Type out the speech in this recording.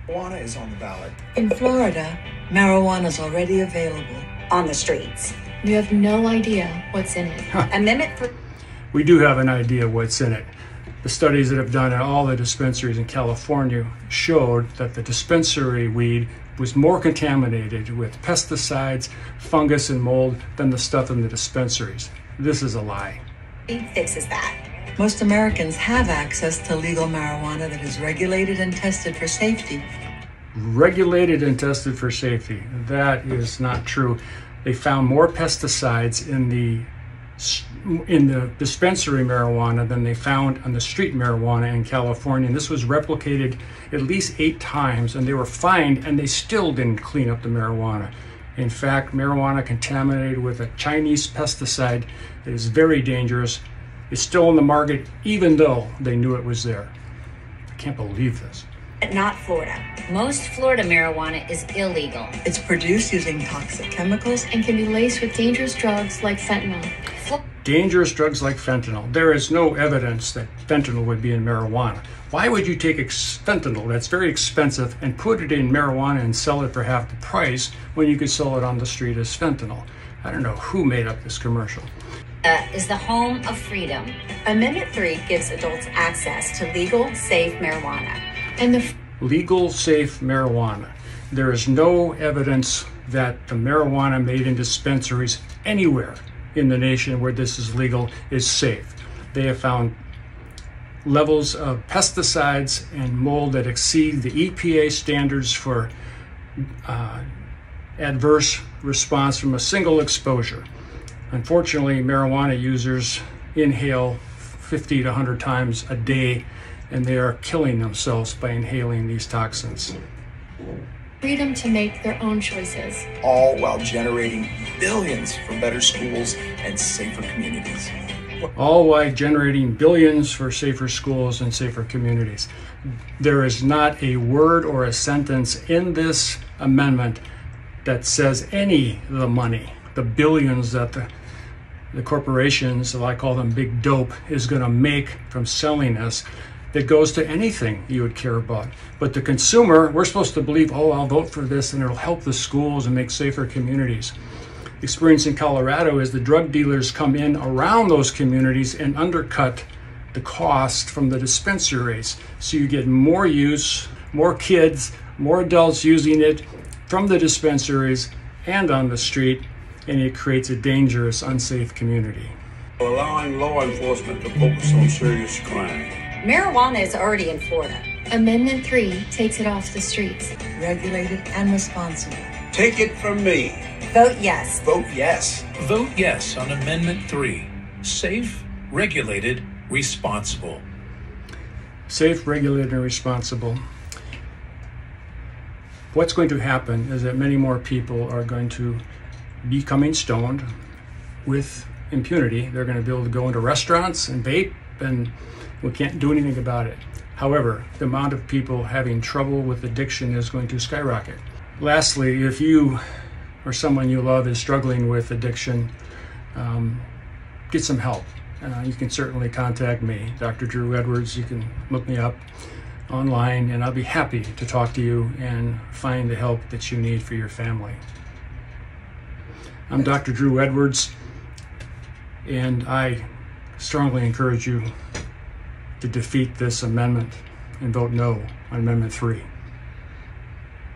Marijuana is on the ballot. In Florida, marijuana is already available on the streets. You have no idea what's in it. Amendment for... We do have an idea what's in it. The studies that have done at all the dispensaries in California showed that the dispensary weed was more contaminated with pesticides, fungus, and mold than the stuff in the dispensaries. This is a lie. It fixes that. Most Americans have access to legal marijuana that is regulated and tested for safety. Regulated and tested for safety. That is not true. They found more pesticides in the dispensary marijuana than they found on the street marijuana in California. And this was replicated at least 8 times, and they were fined, and they still didn't clean up the marijuana. In fact, marijuana contaminated with a Chinese pesticide that is very dangerous is still on the market, even though they knew it was there. I can't believe this. Not Florida. Most Florida marijuana is illegal. It's produced using toxic chemicals and can be laced with dangerous drugs like fentanyl. Dangerous drugs like fentanyl. There is no evidence that fentanyl would be in marijuana. Why would you take fentanyl that's very expensive and put it in marijuana and sell it for half the price when you could sell it on the street as fentanyl? I don't know who made up this commercial. Is the home of freedom. Amendment 3 gives adults access to legal, safe marijuana. And the legal, safe marijuana. There is no evidence that the marijuana made in dispensaries anywhere in the nation where this is legal is safe. They have found levels of pesticides and mold that exceed the EPA standards for adverse response from a single exposure. Unfortunately, marijuana users inhale 50 to 100 times a day, and they are killing themselves by inhaling these toxins. Freedom to make their own choices. All while generating billions for better schools and safer communities. All while generating billions for safer schools and safer communities. There is not a word or a sentence in this amendment that says any of the money, the billions that the corporations, so I call them big dope, is going to make from selling this, that goes to anything you would care about. But the consumer, we're supposed to believe, oh, I'll vote for this and it'll help the schools and make safer communities. The experience in Colorado is the drug dealers come in around those communities and undercut the cost from the dispensaries. So you get more use, more kids, more adults using it from the dispensaries and on the street, and it creates a dangerous, unsafe community. Allowing law enforcement to focus on serious crime. Marijuana is already in Florida. Amendment 3 takes it off the streets. Regulated and responsible. Take it from me. Vote yes. Vote yes. Vote yes on Amendment 3. Safe, regulated, responsible. Safe, regulated, and responsible. What's going to happen is that many more people are going to be becoming stoned with impunity. They're going to be able to go into restaurants and vape, and we can't do anything about it. However, the amount of people having trouble with addiction is going to skyrocket. Lastly, if you or someone you love is struggling with addiction, get some help. You can certainly contact me, Dr. Drew Edwards. You can look me up online, and I'll be happy to talk to you and find the help that you need for your family. I'm Dr. Drew Edwards, and I strongly encourage you to defeat this amendment and vote no on Amendment 3.